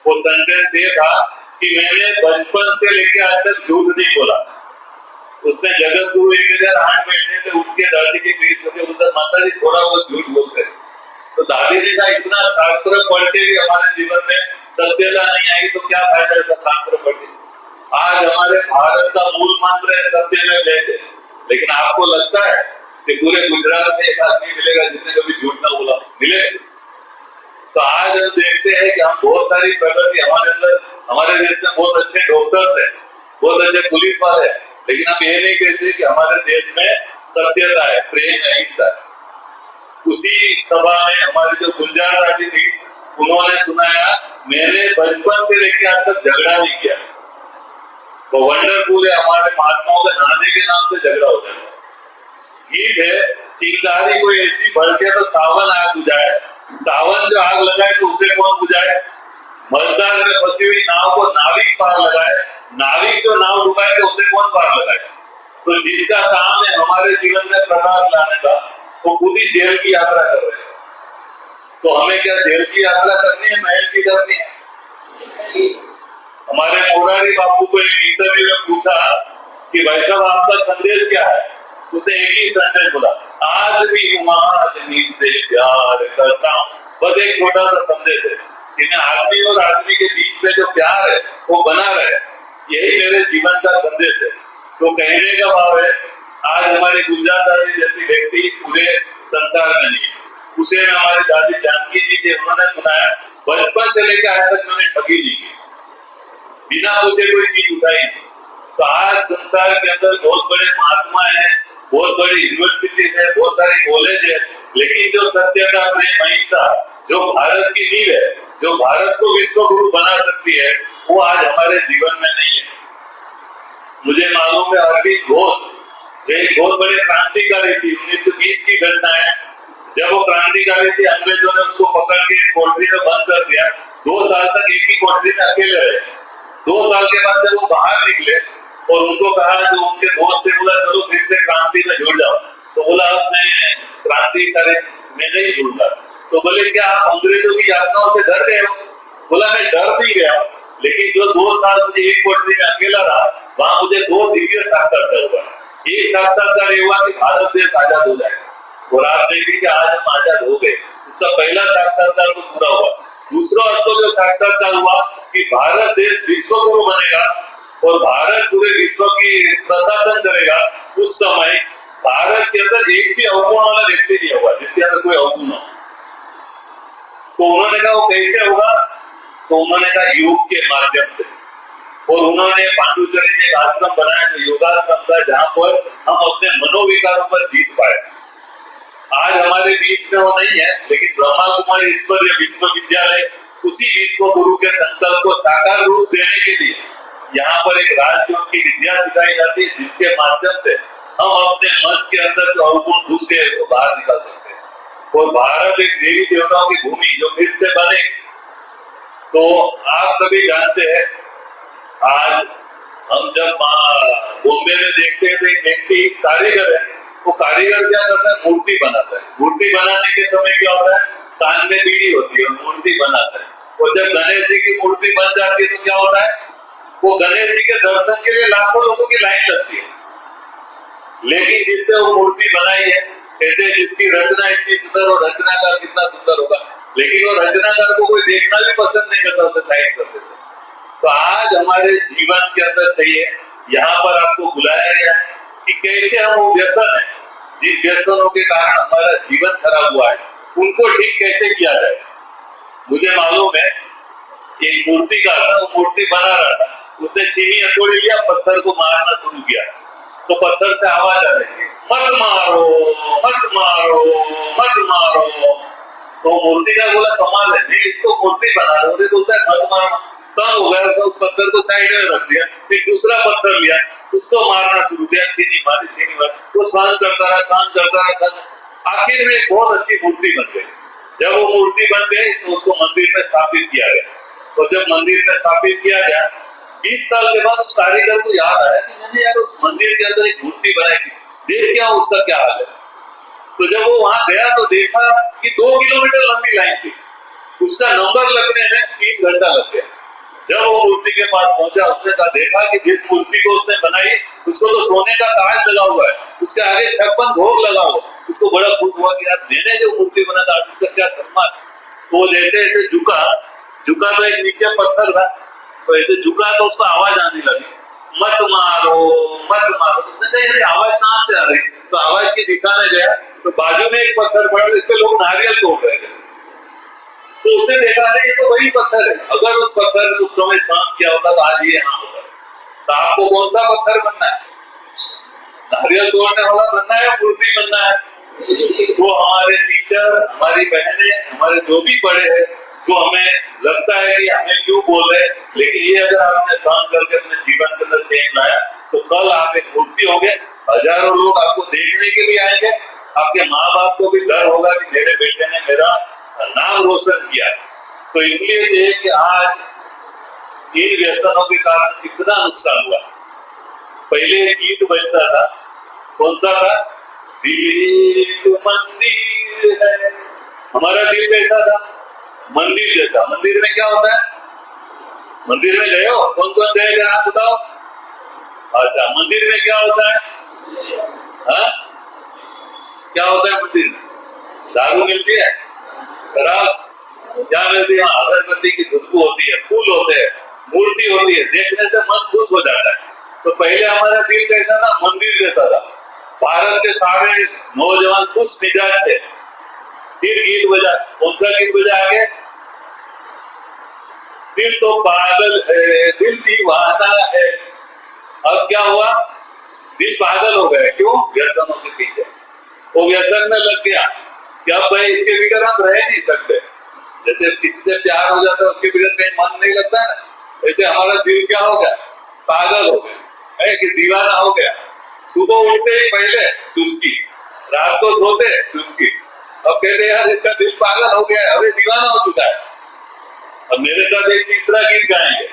वो सेंटेंस ये था कि मैंने बचपन से लेके आज तक झूठ नहीं बोला। उसमें जगत गुरु एक इधर हाथ बैठे थे, उठ के दादी के पीठ होके उधर माता जी थोड़ा बहुत झूठ बोलते। तो दादी जी का इतना शास्त्र पढ़ के भी हमारे जीवन में सत्यता नहीं आई तो क्या फायदा ऐसा शास्त्र पढ़ के। आज हमारे भारत का मूल मंत्र है सत्य में जयते, लेकिन आपको लगता है कि पूरे गुजरात में एक आदमी मिलेगा जिसने कभी झूठ ना बोला? मिले? तो आज हम देखते हैं कि हम बहुत सारी प्रगति हमारे अंदर, हमारे देश में बहुत अच्छे डॉक्टर्स हैं, बहुत अच्छे पुलिस वाले हैं, लेकिन हम ये नहीं कहते कि हमारे देश में सत्यता है, प्रेम है, अहिंसा है। उसी सभा में हमारी जो गुंजार राजी थी, उन्होंने सुनाया मैंने बचपन से लेकर आज तक झगड़ा नहीं किया। तो वंडरफुल है, हमारे महात्माओं के नहाने के नाम से झगड़ा होता है। ठीक है, चिंगारी कोई ऐसी भड़के तो सावन आग बुझाए, सावन जो आग लगाए तो उसे कौन बुझाए? मझधार में फंसी हुई नाव को नाविक पार लगाए, नाविक जो नाव डुबाए तो उसे कौन पार लगाए? तो जिसका काम है हमारे जीवन में प्रकाश लाने का, वो खुद ही जेल की यात्रा कर रहे हैं। तो हमें क्या जेल की यात्रा करनी है, महल की करनी है? हमारे मोरारी बापू को एक इंटरव्यू में पूछा कि भाई साहब आपका संदेश क्या है? उसने एक ही संदेश बोला, आज भी आदमी से प्यार करता हूँ। बस एक छोटा सा संदेश है कि आदमी और आदमी के बीच में जो प्यार है वो बना रहे, यही मेरे जीवन का संदेश है। तो कहने का भाव है आज हमारी गुंजार दादी जैसी व्यक्ति पूरे संसार में नहीं है। उसे में हमारी दादी जानकी जी के उन्होंने सुनाया बचपन से लेकर आज तक मैंने ठगी नहीं की, बिना पूछे कोई चीज उठाई नहीं। तो आज संसार के अंदर बहुत बड़े महात्मा है, बहुत बड़ी यूनिवर्सिटी है, बहुत सारे कॉलेज है, लेकिन जो सत्यता, प्रेम, अहिंसा जो भारत की नींव है, जो भारत को विश्व गुरु बना सकती है, वो आज हमारे जीवन में नहीं है। मुझे मालूम है अरविंद घोष जो एक बहुत बड़े क्रांतिकारी थी, 1920 की घटना है। जब वो क्रांतिकारी थी, अंग्रेजों ने उसको पकड़ के कोठरी में बंद कर दिया। 2 साल तक एक ही कोठरी में अकेले रहे। 2 साल के बाद जब वो बाहर निकले और उनको कहा, जो उनके दोस्त थे, बोला चलो फिर से क्रांति में जुड़ जाओ। तो बोला अब मैं क्रांति करे मैं नहीं जुड़ूंगा। तो बोले क्या आप अंग्रेजों की यातनाओं से डर गए हो? बोला मैं डर नहीं गया, लेकिन जो 2 साल मुझे एक कोठरी में अकेला रहा, वहां मुझे 2 दिव्य साक्षात्कार हुआ। एक साक्षात्कार हुआ कि भारत देश आजाद हो जाएगा, और आप देखें कि आज हम आजाद हो गए। उसका पहला साक्षात्कार तो पूरा हुआ। दूसरा उसको जो साक्षात्कार हुआ कि भारत देश विश्व गुरु बनेगा और भारत पूरे विश्व की प्रशासन करेगा। उस समय भारत के अंदर एक भी अवगुण वाला व्यक्ति नहीं होगा जिसके अंदर कोई अवगुण हो। तो उन्होंने कहा वो कैसे होगा? तो उन्होंने कहा योग के माध्यम से। और उन्होंने पांडुचेरी में एक आश्रम बनाया जो योगाश्रम था, जहां पर हम अपने मनोविकारों पर जीत पाए। आज हमारे बीच में वो नहीं है, लेकिन ब्रह्मा कुमारी ईश्वरीय विश्वविद्यालय उसी विश्व गुरु के संकल्प को साकार रूप देने के लिए यहाँ पर एक राजयोग की विद्या सिखाई जाती है, जिसके माध्यम से हम अपने मन के अंदर जो अवगुण घुस गए उसको बाहर निकाल सकते हैं। और भारत एक देवी देवताओं की भूमि जो फिर से बने। तो आप सभी जानते हैं, आज हम जब बॉम्बे में देखते हैं तो एक व्यक्ति कारीगर है, वो कारीगर क्या करता है? मूर्ति बनाता है। मूर्ति बनाने के समय क्या होता है? कान में बीड़ी होती है और मूर्ति बनाता है। और जब गणेश जी की मूर्ति बन जाती है तो क्या होता है? वो गणेश जी के दर्शन के लिए लाखों लोगों की लाइन लगती है। लेकिन जिसने वो मूर्ति बनाई है, कहते हैं जिसकी रचना इतनी सुंदर और रचनाकार कितना सुंदर होगा, लेकिन वो रचनाकार को कोई देखना भी पसंद नहीं करता, उसे साइड कर देता। तो आज हमारे जीवन के अंदर चाहिए, यहाँ पर आपको बुलाया गया है कि कैसे हम वो व्यसन है, जिन व्यसनों के कारण हमारा जीवन खराब हुआ है, उनको ठीक कैसे किया जाए। मुझे मालूम है एक मूर्तिकार था, वो मूर्ति बना रहा था, उसने चीनी हथौड़ी लिया, पत्थर को मारना शुरू किया। तो पत्थर से आवाज आ रही है, मत मारो मत मारो मत मारो। तो मूर्तिकार बोला कमाल है, नहीं इसको मूर्ति बना रहा हूँ, बोलता है मत मारो। तंग हो गया, तो उस पत्थर को साइड में रख दिया, फिर दूसरा पत्थर लिया, उसको मारना शुरू किया, चीनी मारी चीनी मारी। वो सहन करता रहा। आखिर में एक बहुत अच्छी मूर्ति बन गई। जब वो मूर्ति बन गई तो उसको मंदिर में स्थापित किया गया। और जब मंदिर में स्थापित किया गया, 20 साल के बाद उस कारीगर को याद आया कि मैंने यार उस मंदिर के अंदर एक मूर्ति बनाई थी, देख क्या उसका क्या हाल है। तो जब वो वहां गया तो देखा कि 2 किलोमीटर लंबी लाइन थी। उसका नंबर लगने में 3 घंटा लग गया। जब वो मूर्ति के पास पहुंचा, उसने कहा देखा कि जिस मूर्ति को उसने बनाई उसको तो सोने का ताज लगा हुआ है, उसके आगे 56 भोग लगा हुआ। उसको बड़ा खुश हुआ कि यार मैंने जो मूर्ति बना था उसका क्या सम्मान। तो वो जैसे जैसे झुका तो एक नीचे पत्थर था, तो ऐसे झुका तो उसको आवाज आने लगी, मत मारो मत मारो। तो उसने कहा ये आवाज कहाँ से आ रही, तो आवाज की दिशा में गया तो बाजू में एक पत्थर पड़ा, इस पे लोग नारियल तोड़ रहे थे। तो उसने देखा अरे ये तो वही पत्थर है, अगर उस पत्थर ने उस समय शांत किया होता तो आज ये यहाँ होता। तो आपको कौन सा पत्थर बनना है, नारियल तोड़ने वाला बनना है या मूर्ति बनना है? वो हमारे टीचर, हमारी बहनें, हमारे जो भी बड़े हैं, जो हमें लगता है कि हमें क्यों बोल रहे, लेकिन ये अगर आपने शांत करके अपने जीवन के अंदर चेंज लाया तो कल आप एक मूर्ति होंगे, हजारों लोग आपको देखने के लिए आएंगे, आपके माँ बाप को भी डर होगा कि मेरे बेटे ने मेरा नाम रोशन किया। तो इसलिए ये कि आज इन व्यसनों के कारण कितना नुकसान हुआ। पहले एक गीत बजता था, कौन सा था, दिल एक मंदिर है। हमारा दिल कैसा था, मंदिर जैसा। मंदिर में क्या होता है, मंदिर में गए हो, कौन कौन गए थे हाथ उठाओ। अच्छा, मंदिर में क्या होता है, हाँ क्या होता है मंदिर में? दारू मिलती है, शराब क्या मिलती है, अगरबत्ती की खुशबू होती है, फूल होते हैं, मूर्ति होती है, देखने से मन खुश हो जाता है। तो पहले हमारा दिल कैसा था, मंदिर जैसा था। भारत के सारे नौजवान खुश मिजाज थे। फिर गीत बजा, कौन सा गीत बजा आगे, दिल तो पागल है, दिल दीवाना है। अब क्या हुआ, दिल पागल हो गया, क्यों, व्यसनों के पीछे। वो व्यसन में लग गया कि अब भाई इसके बगैर हम रह नहीं सकते। जैसे किसी से प्यार हो जाता है उसके बगैर कहीं मन नहीं लगता ना, वैसे हमारा दिल क्या हो गया, पागल हो गया है कि दीवाना हो गया। सुबह उठते ही पहले चुस्की, रात को सोते चुस्की। अब कहते यार इसका दिल पागल हो गया है, अभी दीवाना हो चुका है। अब मेरे साथ एक तीसरा गीत गाएंगे,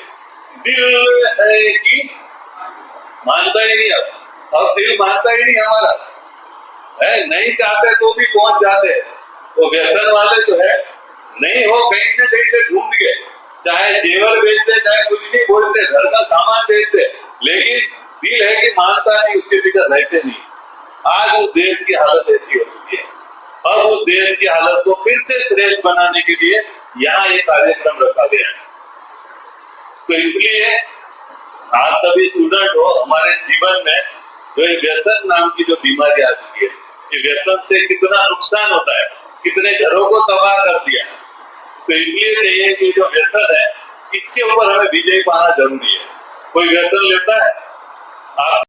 दिल है कि मानता ही नहीं। अब दिल मानता ही नहीं हमारा है, नहीं चाहते तो भी पहुंच जाते। तो व्यसन वाले जो है नहीं हो, कहीं से कहीं से ढूंढ गए, चाहे जेवर बेचते, चाहे कुछ भी बोलते, घर का सामान बेचते, लेकिन दिल है कि मानता नहीं, उसके भीतर रहते नहीं। आज उस देश की हालत ऐसी हो चुकी है। अब उस देश की हालत को फिर से श्रेष्ठ बनाने के लिए यहाँ एक कार्यक्रम रखा गया है। तो इसलिए आप सभी स्टूडेंट हो, हमारे जीवन में जो ये व्यसन नाम की जो बीमारी आ चुकी है, ये व्यसन से कितना नुकसान होता है, कितने घरों को तबाह कर दिया। तो इसलिए चाहिए कि जो व्यसन है इसके ऊपर हमें विजय पाना जरूरी है। कोई व्यसन लेता है, आप